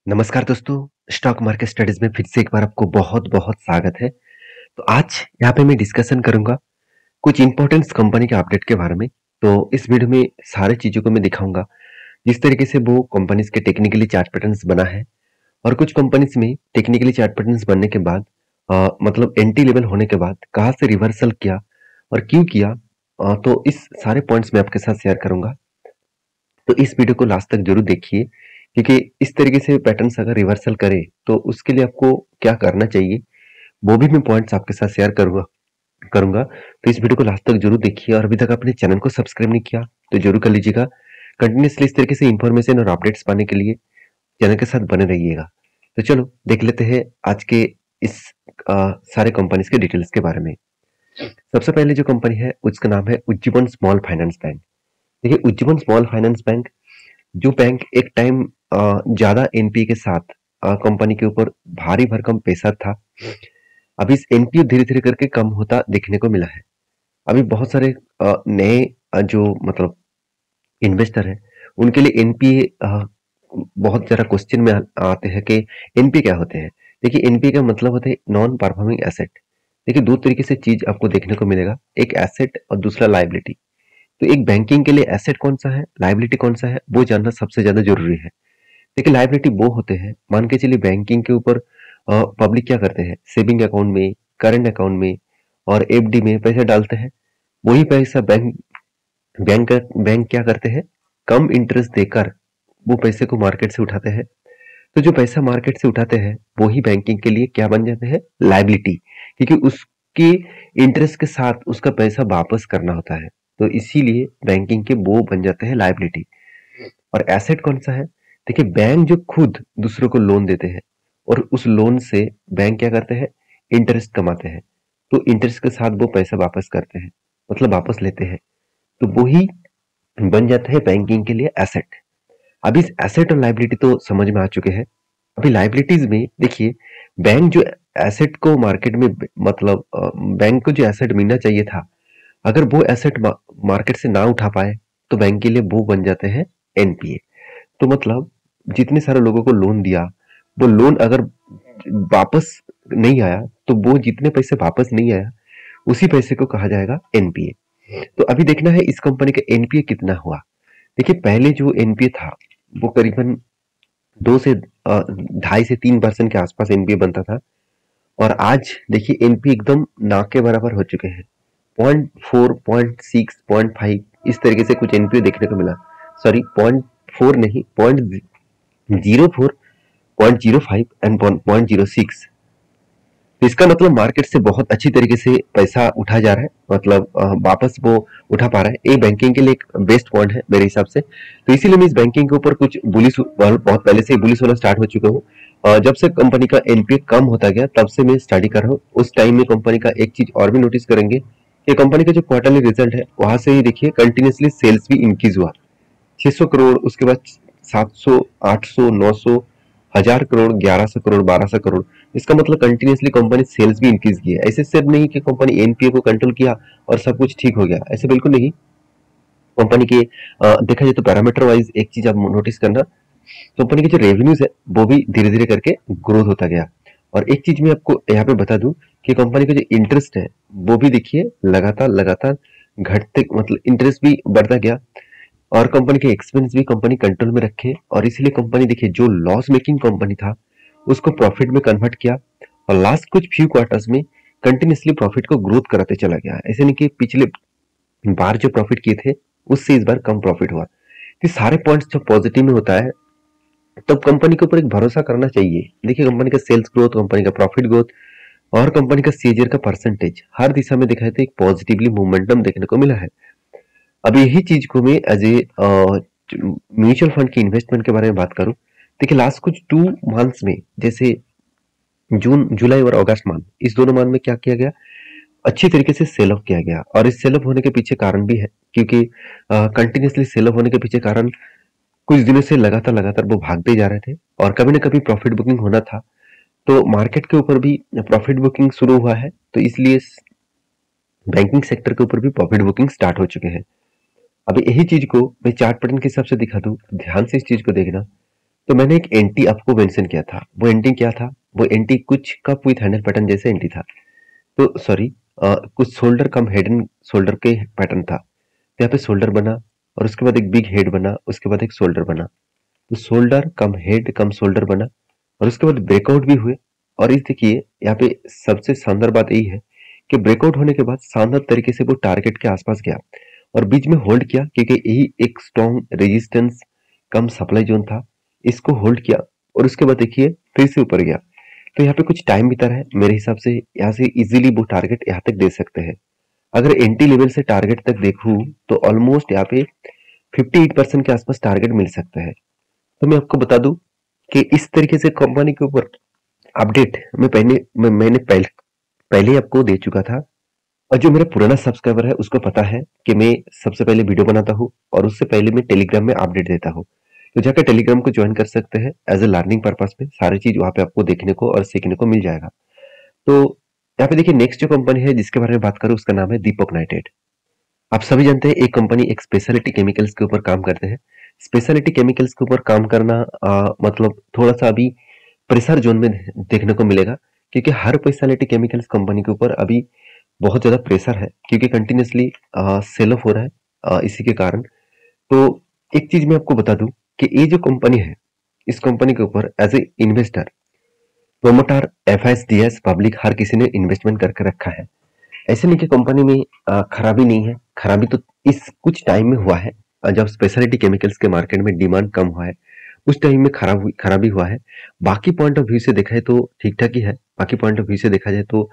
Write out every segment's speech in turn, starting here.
नमस्कार दोस्तों, stock market studies में फिर से एक बार आपको बहुत-बहुत स्वागत है। तो आज यहाँ पे मैं डिस्कशन करूँगा कुछ इंपॉर्टेंट कंपनी के अपडेट के बारे में। तो इस वीडियो में सारी चीज़ों को मैं दिखाऊँगा, जिस तरीके से वो कंपनीज़ के टेक्निकली चार्ट पैटर्न्स बना है और कुछ कंपनीज़ में टेक्निकली चार्ट पैटर्न्स बनने के बाद मतलब एंटी लेवल होने के बाद कहाँ से रिवर्सल किया और क्यों किया। तो इस सारे पॉइंट्स मैं आपके साथ शेयर करूँगा। तो इस वीडियो को लास्ट तक जरूर देखिए, क्योंकि इस तरीके से पैटर्न्स अगर रिवर्सल करे तो उसके लिए आपको क्या करना चाहिए वो भी मैं पॉइंट्स आपके साथ शेयर करूंगा करूंगा तो इस वीडियो को लास्ट तक जरूर देखिए और अभी तक अपने चैनल को सब्सक्राइब नहीं किया तो जरूर कर लीजिएगा। कंटिन्यूसली इस तरीके से इंफॉर्मेशन और अपडेट्स पाने के लिए चैनल के साथ बने रहिएगा। तो चलो देख लेते हैं आज के इस सारे कंपनीज के डिटेल्स के बारे में। सबसे पहले जो कंपनी है उसका नाम है उज्जीवन स्मॉल फाइनेंस बैंक। देखिए, उज्जीवन स्मॉल फाइनेंस बैंक जो बैंक एक टाइम ज्यादा एनपीए के साथ कंपनी के ऊपर भारी भरकम पैसा था, अभी इस एनपीए धीरे धीरे करके कम होता देखने को मिला है। अभी बहुत सारे नए जो मतलब इन्वेस्टर है उनके लिए एनपीए बहुत ज्यादा क्वेश्चन में आते हैं कि एनपीए क्या होते हैं। देखिए, एनपीए का मतलब होता है नॉन परफॉर्मिंग एसेट। देखिए, दो तरीके से चीज आपको देखने को मिलेगा, एक एसेट और दूसरा लाइबिलिटी। तो एक बैंकिंग के लिए एसेट कौन सा है, लाइबिलिटी कौन सा है, वो जानना सबसे ज्यादा जरूरी है। देखिए, लाइबिलिटी वो होते हैं, मान के चलिए बैंकिंग के ऊपर पब्लिक क्या करते हैं, सेविंग अकाउंट में, करंट अकाउंट में और एफडी में पैसे डालते हैं। वही पैसा बैंक क्या करते हैं, कम इंटरेस्ट देकर वो पैसे को मार्केट से उठाते हैं। तो जो पैसा मार्केट से उठाते हैं वही बैंकिंग के लिए क्या बन जाते हैं, लाइबिलिटी, क्योंकि उसके इंटरेस्ट के साथ उसका पैसा वापस करना होता है। तो इसीलिए बैंकिंग के वो बन जाते हैं लाइबिलिटी। और एसेट कौन सा है, देखिए बैंक जो खुद दूसरों को लोन देते हैं और उस लोन से बैंक क्या करते हैं, इंटरेस्ट कमाते हैं। तो इंटरेस्ट के साथ वो पैसा वापस करते हैं, मतलब वापस लेते हैं। तो वही बन जाता है बैंकिंग के लिए एसेट। अभी इस एसेट और लाइबिलिटी तो समझ में आ चुके हैं। अभी लाइबिलिटीज में देखिए, बैंक जो एसेट को मार्केट में मतलब बैंक को जो एसेट मिलना चाहिए था, अगर वो एसेट मार्केट से ना उठा पाए तो बैंक के लिए वो बन जाते हैं एनपीए। तो मतलब जितने सारे लोगों को लोन दिया, वो लोन अगर वापस नहीं आया तो वो जितने पैसे वापस नहीं आया उसी पैसे को कहा जाएगा एनपीए। तो अभी देखना है इस कंपनी का एनपीए कितना हुआ। देखिए, पहले जो एनपीए था वो करीबन 2 से 2.5 से 3% के आसपास एनपीए बनता था। और आज देखिए एनपीए एकदम ना के बराबर हो चुके हैं। 0.4, 0.6, 0.5 इस तरीके से कुछ एनपीए देखने को मिला। सॉरी, 0.4 नहीं, 0.04, 0.05 एंड 0.06। तो इसका मतलब मार्केट से बहुत अच्छी तरीके से पैसा उठा जा रहा है, मतलब वापस वो उठा पा रहा है। ये बैंकिंग के लिए एक बेस्ट पॉइंट है मेरे हिसाब से। तो इसीलिए मैं इस बैंकिंग के ऊपर कुछ बुलिश, बहुत पहले से बुलिश होना स्टार्ट हो चुका हूँ। जब से कंपनी का एनपीए कम होता गया तब से मैं स्टडी कर रहा हूँ। उस टाइम में कंपनी का एक चीज और भी नोटिस करेंगे कि कंपनी का जो क्वार्टरली रिजल्ट है वहां से ही देखिए कंटिन्यूसली सेल्स भी इंक्रीज हुआ। 600 करोड़, उसके बाद 700, 800, 900, 1000 करोड़, 1100 करोड़, 1200 करोड़। इसका मतलब कंटिन्यूसली कंपनी सेल्स भी इंक्रीज की है। ऐसे सिर्फ नहीं कि कंपनी एनपीए को कंट्रोल किया और सब कुछ ठीक हो गया, ऐसे बिल्कुल नहीं। कंपनी के देखा जाए तो पैरामीटर वाइज एक चीज आप नोटिस करना, कंपनी के जो रेवेन्यूज है वो भी धीरे धीरे करके ग्रोथ होता गया। और एक चीज मैं आपको यहाँ पे बता दूं कि कंपनी का जो इंटरेस्ट है वो भी देखिए लगातार लगातार घटते, मतलब इंटरेस्ट भी बढ़ता गया। और कंपनी के एक्सपेंस भी कंपनी कंट्रोल में रखे और इसीलिए कंपनी देखिए जो लॉस मेकिंग कंपनी था उसको प्रॉफिट में कन्वर्ट किया। और लास्ट कुछ फ्यू क्वार्टर्स में कंटिन्यूसली प्रॉफिट को ग्रोथ कराते चला गया। ऐसे नहीं कि पिछले बार जो प्रॉफिट किए थे उससे इस बार कम प्रॉफिट हुआ। ये सारे पॉइंट्स जब पॉजिटिव में होता है तब कंपनी के ऊपर एक भरोसा करना चाहिए। देखिए, कंपनी का सेल्स ग्रोथ, कंपनी का प्रॉफिट ग्रोथ और कंपनी का सीएजीआर का परसेंटेज हर दिशा में दिखाए तो एक पॉजिटिवली मोमेंटम देखने को मिला है। अब यही चीज को मैं एज ए म्यूचुअल फंड की इन्वेस्टमेंट के बारे में बात करूं, देखिए लास्ट कुछ 2 मंथ्स में, जैसे जून जुलाई और अगस्त मंथ, इस दोनों मंथ में क्या किया गया, अच्छी तरीके से सेल ऑफ किया गया। और इस सेल ऑफ होने के पीछे कारण भी है, क्योंकि कंटिन्यूसली सेल ऑफ होने के पीछे कारण कुछ दिनों से लगातार लगातार वो भागते जा रहे थे और कभी ना कभी प्रॉफिट बुकिंग होना था। तो मार्केट के ऊपर भी प्रॉफिट बुकिंग शुरू हुआ है, तो इसलिए बैंकिंग सेक्टर के ऊपर भी प्रॉफिट बुकिंग स्टार्ट हो चुके हैं। अब यही चीज को मैं चार्ट पैटर्न के हिसाब से दिखा दूं, ध्यान से इस चीज को देखना। तो मैंने एक एंटी आपको मेंशन किया था, वो एंटी क्या था, वो एंटी कुछ कप विथ हैंडल पैटर्न जैसे एंटी था। तो सॉरी, कुछ shoulder come head and shoulder के पैटर्न था। तो यहाँ पे शोल्डर बना और उसके बाद एक बिग हेड बना, उसके बाद एक शोल्डर बना। तो शोल्डर कम हेड कम शोल्डर बना और उसके बाद ब्रेकआउट भी हुए। और इस देखिए यहाँ पे सबसे शानदार बात यही है कि ब्रेकआउट होने के बाद शानदार तरीके से वो टारगेट के आसपास गया और बीच में होल्ड किया, क्योंकि यही एक स्ट्रॉन्ग रेजिस्टेंस कम सप्लाई जोन था। इसको होल्ड किया और उसके बाद देखिए फिर से ऊपर गया। तो यहाँ पे कुछ टाइम बीता है, मेरे हिसाब से यहाँ से इजीली वो टारगेट यहाँ तक दे सकते हैं। अगर एंटी लेवल से टारगेट तक देखूं तो ऑलमोस्ट यहाँ पे 58% के आसपास टारगेट मिल सकता है। तो मैं आपको बता दूं कि इस तरीके से कंपनी के ऊपर अपडेट मैंने पहले ही आपको दे चुका था। और जो मेरा पुराना सब्सक्राइबर है उसको पता है कि मैं सबसे पहले वीडियो बनाता हूँ और उससे पहले मैं टेलीग्राम में अपडेट देता हूँ। तो जाकर टेलीग्राम को ज्वाइन कर सकते हैं, एज ए लर्निंग पर्पस में सारी चीज वहां पे आपको देखने को और सीखने को मिल जाएगा। तो यहाँ पे देखिए नेक्स्ट जो कंपनी है जिसके बारे में बात करूँ उसका नाम है दीपक नाइट्रेट। आप सभी जानते हैं एक कंपनी एक स्पेशलिटी केमिकल्स के ऊपर काम करते हैं। स्पेशलिटी केमिकल्स के ऊपर काम करना मतलब थोड़ा सा अभी प्रेशर जोन में देखने को मिलेगा, क्योंकि हर स्पेशलिटी केमिकल्स कंपनी के ऊपर अभी बहुत ज्यादा प्रेशर है, क्योंकि कंटिन्यूसली सेल ऑफ हो रहा है इसी के कारण। तो एक चीज मैं आपको बता दूं कि ये जो कंपनी है इस कंपनी के ऊपर as a investor promoter FSDS public हर किसी ने इन्वेस्टमेंट करके रखा है। ऐसे नहीं कि कंपनी में खराबी नहीं है, खराबी तो इस कुछ टाइम में हुआ है। जब स्पेशलिटी केमिकल्स के मार्केट में डिमांड कम हुआ है उस टाइम में खराबी हुआ है। बाकी पॉइंट ऑफ व्यू से देखा है तो ठीक ठाक ही है, बाकी पॉइंट ऑफ व्यू से देखा जाए तो।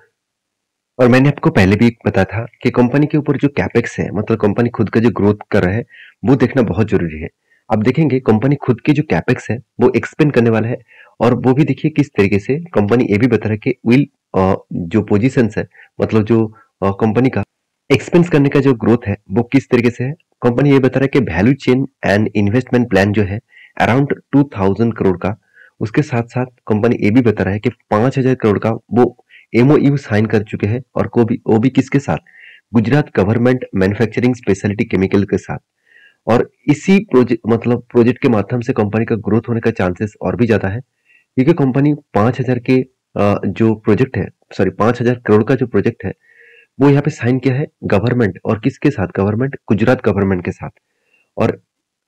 और मैंने आपको पहले भी बताया था कि कंपनी के ऊपर जो कैपेक्स है, मतलब कंपनी खुद का जो ग्रोथ कर रहा है वो देखना बहुत जरूरी है। आप देखेंगे कंपनी खुद के जो कैपेक्स है वो एक्सपेंड करने वाला है। और वो भी देखिए किस तरीके से कंपनी ये भी बता रहा है कि विल जो पोजीशन है, मतलब जो कंपनी का एक्सपेंस करने का जो ग्रोथ है वो किस तरीके से है। कंपनी ये बता रहा है कि value chain and investment plan जो है अराउंड 2000 करोड़ का। उसके साथ साथ कंपनी ये भी बता रहा है कि 5000 करोड़ का वो एमओयू साइन कर चुके हैं, और वो भी किसके साथ, Gujarat government manufacturing speciality chemical के साथ। और इसी प्रोजेक्ट के माध्यम से कंपनी का ग्रोथ होने का चांसेस और भी ज्यादा है, क्योंकि कंपनी 5000 के जो प्रोजेक्ट है, सॉरी 5000 करोड़ का जो प्रोजेक्ट है वो यहाँ पे साइन किया है गवर्नमेंट, और किसके साथ, गवर्नमेंट गुजरात गवर्नमेंट के साथ। और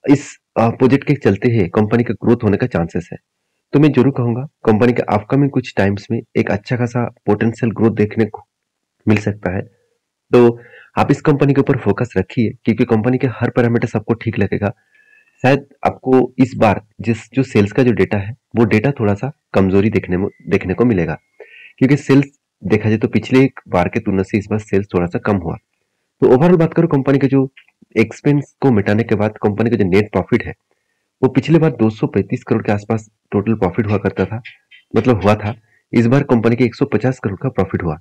इस प्रोजेक्ट के चलते ही कंपनी का ग्रोथ होने का चांसेस है। तो मैं जरूर कहूंगा कंपनी के अपकमिंग कुछ टाइम्स में एक अच्छा खासा पोटेंशियल ग्रोथ देखने को मिल सकता है। तो आप इस कंपनी के ऊपर फोकस रखिए, क्योंकि कंपनी के हर पैरामीटर सबको ठीक लगेगा। शायद आपको इस बार जो सेल्स का जो डेटा है वो डेटा थोड़ा सा कमजोरी देखने को मिलेगा, क्योंकि सेल्स देखा जाए तो पिछले एक बार के तुलना से इस बार सेल्स थोड़ा सा कम हुआ। तो ओवरऑल बात करूं कंपनी के जो एक्सपेंस को मिटाने के बाद कंपनी का जो नेट प्रॉफिट है वो पिछले बार 235 करोड़ के आसपास टोटल प्रॉफिट हुआ करता था, मतलब हुआ था। इस बार कंपनी के 150 करोड़ का प्रॉफिट हुआ।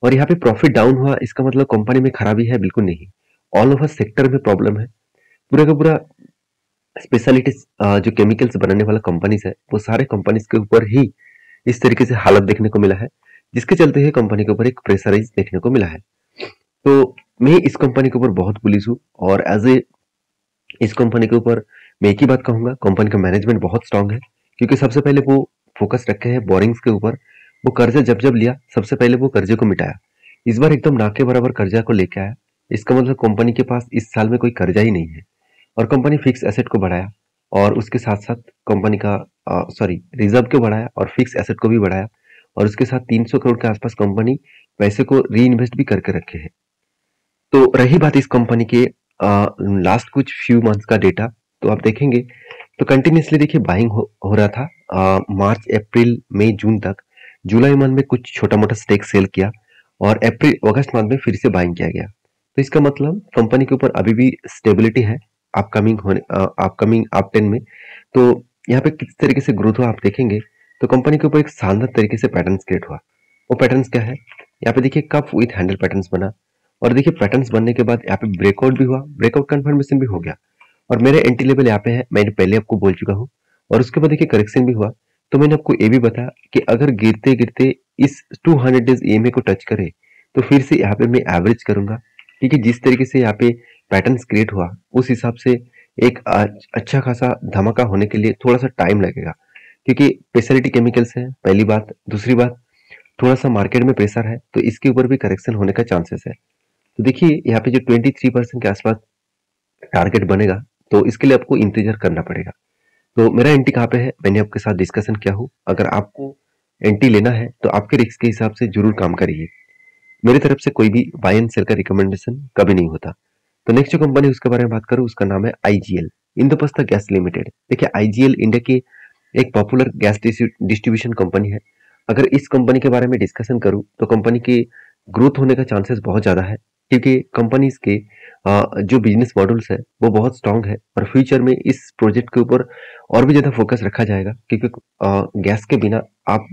और यहाँ पे प्रॉफिट डाउन हुआ, इसका मतलब कंपनी में खराबी है? बिल्कुल नहीं। ऑल ओवर सेक्टर में प्रॉब्लम है। पूरा का पूरा स्पेशलिटी जो केमिकल्स बनाने वाला कंपनीज है वो सारे कंपनीज के ऊपर ही इस तरीके से हालत देखने को मिला है, जिसके चलते ही कंपनी के ऊपर एक प्रेशराइज देखने को मिला है। तो मैं इस कंपनी के ऊपर बहुत बुलिश हूँ, और एज ए इस कंपनी के ऊपर मैं एक ही बात कहूंगा, कंपनी का मैनेजमेंट बहुत स्ट्रांग है, क्योंकि सबसे पहले वो फोकस रखे हैं बोरिंग्स के ऊपर। वो कर्जा जब जब लिया सबसे पहले वो कर्जे को मिटाया। इस बार एकदम ना के बराबर कर्जा को लेके आया। इसका मतलब कंपनी के पास इस साल में कोई कर्जा ही नहीं है। और कंपनी फिक्स एसेट को बढ़ाया, और उसके साथ साथ कंपनी का सॉरी रिजर्व को बढ़ाया और फिक्स एसेट को भी बढ़ाया। और उसके साथ 300 करोड़ के आसपास कंपनी पैसे को री इन्वेस्ट भी करके रखे हैं। तो रही बात इस कंपनी के लास्ट कुछ फ्यू मंथ्स का डेटा, तो आप देखेंगे तो कंटिन्यूसली देखिए बाइंग हो रहा था मार्च अप्रैल मई जून तक। जुलाई मंथ में कुछ छोटा मोटा स्टेक सेल किया, और अप्रैल अगस्त मंथ में फिर से बाइंग किया गया। तो इसका मतलब कंपनी के ऊपर अभी भी स्टेबिलिटी है अपकमिंग अप टेन में। तो यहाँ पे किस तरीके से ग्रोथ हुआ आप देखेंगे तो कंपनी के ऊपर एक शानदार तरीके से पैटर्न क्रिएट हुआ। वो पैटर्न्स क्या है, यहाँ पे देखिए कप विथ हैंडल पैटर्न्स बना, और देखिए पैटर्न्स बनने के बाद यहाँ पे ब्रेकआउट भी हुआ, ब्रेकआउट कंफर्मेशन भी हो गया। और मेरे एंट्री लेवल यहाँ पे है, मैंने पहले आपको बोल चुका हूँ। और उसके बाद देखिए करेक्शन भी हुआ। तो मैंने आपको ये भी बताया कि अगर गिरते गिरते इस 200 डेज ईएमए को टच करे तो फिर से यहाँ पे मैं एवरेज करूंगा, क्योंकि जिस तरीके से यहाँ पे पैटर्न्स क्रिएट हुआ उस हिसाब से एक अच्छा खासा धमाका होने के लिए थोड़ा सा टाइम लगेगा, क्योंकि स्पेशलिटी केमिकल्स है पहली बात। दूसरी बात, थोड़ा सा मार्केट में प्रेशर है, तो इसके ऊपर भी करेक्शन होने का चांसेस है। तो देखिए यहाँ पे जो 23% के आसपास टारगेट बनेगा, तो इसके लिए आपको इंतजार करना पड़ेगा। तो मेरा एंट्री कहाँ पे है मैंने आपके साथ डिस्कशन किया हूँ। अगर आपको एंट्री लेना है तो आपके रिस्क के हिसाब से जरूर काम करिए। मेरी तरफ से कोई भी बाय एंड सेल का रिकमेंडेशन कभी नहीं होता। तो नेक्स्ट जो कंपनी उसके बारे में बात करूँ, उसका नाम है आईजीएल, इंद्रप्रस्थ गैस लिमिटेड। देखिए आईजीएल इंडिया की एक पॉपुलर गैस डिस्ट्रीब्यूशन कंपनी है। अगर इस कंपनी के बारे में डिस्कशन करूं तो कंपनी की ग्रोथ होने का चांसेस बहुत ज़्यादा है, क्योंकि कंपनीज के जो बिजनेस मॉडल्स है वो बहुत स्ट्रांग है, और फ्यूचर में इस प्रोजेक्ट के ऊपर और भी ज़्यादा फोकस रखा जाएगा, क्योंकि गैस के बिना आप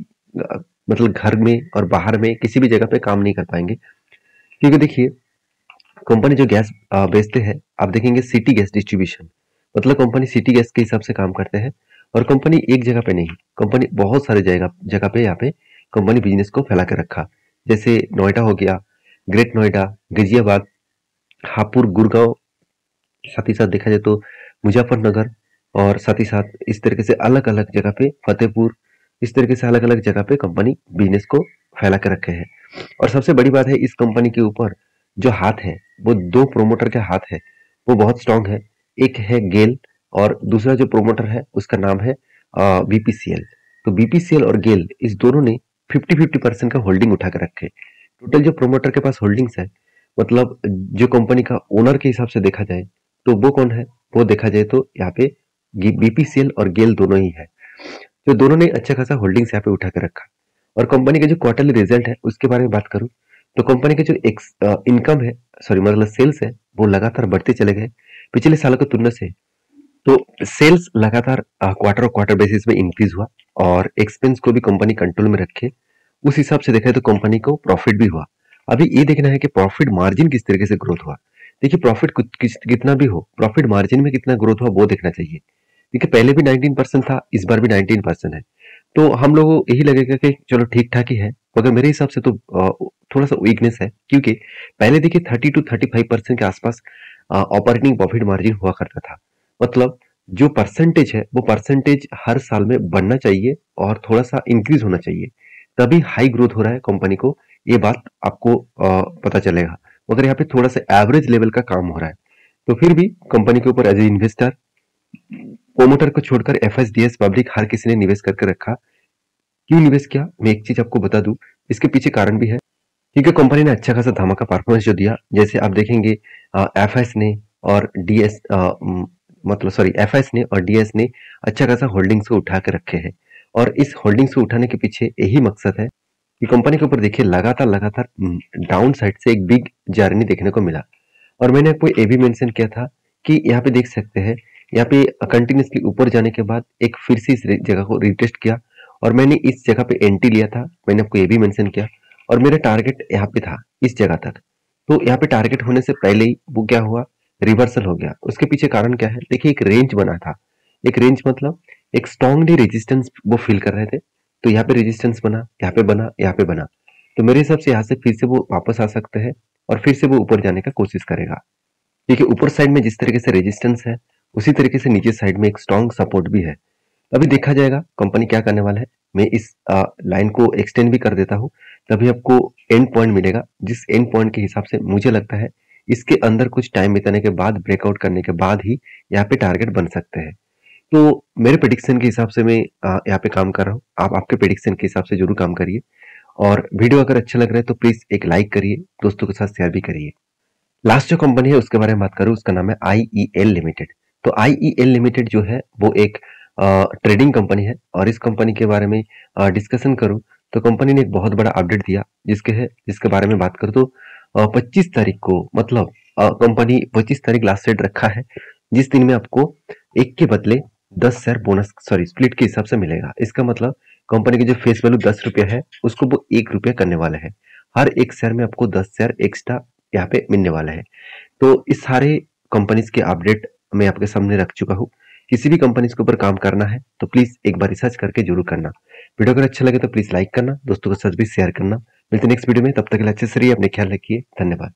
मतलब घर में और बाहर में किसी भी जगह पे काम नहीं कर पाएंगे। क्योंकि देखिए कंपनी जो गैस बेचते हैं, आप देखेंगे सिटी गैस डिस्ट्रीब्यूशन, मतलब कंपनी सिटी गैस के हिसाब से काम करते हैं। और कंपनी एक जगह पे नहीं, कंपनी बहुत सारे जगह जगह पे यहाँ पे कंपनी बिजनेस को फैला के रखा। जैसे नोएडा हो गया, ग्रेट नोएडा, गाजियाबाद, हापुड़, गुड़गांव, साथ ही साथ देखा जाए तो मुजफ्फरनगर, और साथ ही साथ इस तरीके से अलग अलग जगह पे फतेहपुर, इस तरीके से अलग अलग जगह पे कंपनी बिजनेस को फैला के रखे हैं। और सबसे बड़ी बात है, इस कंपनी के ऊपर जो हाथ है वो दो प्रोमोटर के हाथ है, वो बहुत स्ट्रांग है। एक है गेल, और दूसरा जो प्रोमोटर है उसका नाम है बीपीसीएल। तो बीपीसीएल और गेल इस दोनों ने 50-50% का होल्डिंग उठा के रखे। टोटल जो प्रोमोटर के पास होल्डिंग्स है, मतलब जो कंपनी का ओनर के हिसाब से देखा जाए तो वो कौन है, वो देखा जाए तो यहाँ पे बीपीसीएल और गेल दोनों ही है। तो दोनों ने अच्छा खासा होल्डिंग्स यहाँ पे उठा के रखा। और कंपनी का जो क्वार्टरली रिजल्ट है उसके बारे में बात करूं, तो कंपनी के जो इनकम है, सॉरी मतलब सेल्स है, वो लगातार बढ़ते चले गए पिछले सालों की तुलना से। तो सेल्स लगातार क्वार्टर और क्वार्टर बेसिस में इंक्रीज हुआ, और एक्सपेंस को भी कंपनी कंट्रोल में रखे। उस हिसाब से देखा तो कंपनी को प्रॉफिट भी हुआ। अभी ये देखना है कि प्रॉफिट मार्जिन किस तरीके से ग्रोथ हुआ। देखिए प्रॉफिट कितना भी हो, प्रॉफिट मार्जिन में कितना ग्रोथ हुआ वो देखना चाहिए। देखिए पहले भी 19% था, इस बार भी 19% है। तो हम लोगों को यही लगेगा कि चलो ठीक ठाक ही है, मगर मेरे हिसाब से तो थोड़ा सा वीकनेस है, क्योंकि पहले देखिए 30-35% के आसपास ऑपरेटिंग प्रॉफिट मार्जिन हुआ करता था। मतलब जो परसेंटेज है वो परसेंटेज हर साल में बढ़ना चाहिए और थोड़ा सा इंक्रीज होना चाहिए, तभी हाई ग्रोथ हो रहा है कंपनी को, ये बात आपको पता चलेगा। मगर यहाँ पे थोड़ा सा एवरेज लेवल का काम हो रहा है। तो फिर भी कंपनी के ऊपर एज ए इन्वेस्टर, प्रोमोटर को छोड़कर एफएसडीएस पब्लिक हर किसी ने निवेश करके रखा। क्यों निवेश किया, मैं एक चीज आपको बता दूं, इसके पीछे कारण भी है। क्योंकि कंपनी ने अच्छा खासा धमाका परफॉर्मेंस जो दिया, जैसे आप देखेंगे एफएस ने और डीएस मतलब सॉरी एफएस ने और डीएस ने अच्छा खासा होल्डिंग्स को उठा के रखे हैं। और इस होल्डिंग्स को उठाने के पीछे यही मकसद है कि कंपनी के ऊपर देखिए लगातार लगातार डाउन साइड से एक बिग जर्नी देखने को मिला। और मैंने आपको ये भी मेंशन किया था कि यहाँ पे देख सकते हैं, यहाँ पे कंटिन्यूसली ऊपर जाने के बाद एक फिर से इस जगह को रिटेस्ट किया, और मैंने इस जगह पे एंट्री लिया था, मैंने आपको ये भी मेंशन किया। और मेरा टारगेट यहाँ पे था इस जगह तक। तो यहाँ पे टारगेट होने से पहले ही वो क्या हुआ, रिवर्सल हो गया। उसके पीछे कारण क्या है, देखिए एक रेंज बना था। एक रेंज मतलब एक स्ट्रॉन्गली रेजिस्टेंस वो फील कर रहे थे। तो यहाँ पे रेजिस्टेंस बना, यहाँ पे बना, यहाँ पे बना। तो मेरे हिसाब से यहाँ से फिर से वो वापस आ सकते हैं, और फिर से वो ऊपर जाने का कोशिश करेगा। क्योंकि ऊपर साइड में जिस तरीके से रेजिस्टेंस है, उसी तरीके से नीचे साइड में एक स्ट्रॉन्ग सपोर्ट भी है। अभी देखा जाएगा कंपनी क्या करने वाला है। मैं इस लाइन को एक्सटेंड भी कर देता हूँ, तभी आपको एंड पॉइंट मिलेगा, जिस एंड पॉइंट के हिसाब से मुझे लगता है इसके अंदर कुछ टाइम बिताने के बाद, ब्रेकआउट करने के बाद ही यहाँ पे टारगेट बन सकते हैं। तो मेरे प्रेडिक्शन के हिसाब से मैं यहाँ पे काम कर रहा हूँ। आप आपके प्रेडिक्शन के हिसाब से जरूर काम करिए। और वीडियो अगर अच्छा लग रहा है तो प्लीज एक लाइक करिए, दोस्तों के साथ शेयर भी करिए। लास्ट जो कंपनी है उसके बारे में बात करूं, उसका नाम है आईईएल लिमिटेड। तो आईईएल लिमिटेड जो है वो एक ट्रेडिंग कंपनी है, और इस कंपनी के बारे में डिस्कशन करूं तो कंपनी ने एक बहुत बड़ा अपडेट दिया, जिसके बारे में बात करूं तो 25 तारीख को, मतलब कंपनी 25 तारीख लास्ट डेट रखा है, जिस दिन में आपको एक के बदले 10 शेयर बोनस सॉरी स्प्लिट के हिसाब से मिलेगा। इसका मतलब कंपनी की जो फेस वैल्यू 10 रुपया है उसको वो 1 रुपया करने वाले हैं। हर एक शेयर में आपको 10 शेयर एक्स्ट्रा यहाँ पे मिलने वाला है। तो इस सारे कंपनीज के अपडेट मैं आपके सामने रख चुका हूँ। किसी भी कंपनीज के ऊपर काम करना है तो प्लीज एक बार रिसर्च करके जरूर करना। वीडियो अगर अच्छा लगे तो प्लीज लाइक करना, दोस्तों के साथ भी शेयर करना। मिलते हैं नेक्स्ट वीडियो में, तब तक के लिए अच्छे से रहिए, अपने ख्याल रखिए, धन्यवाद।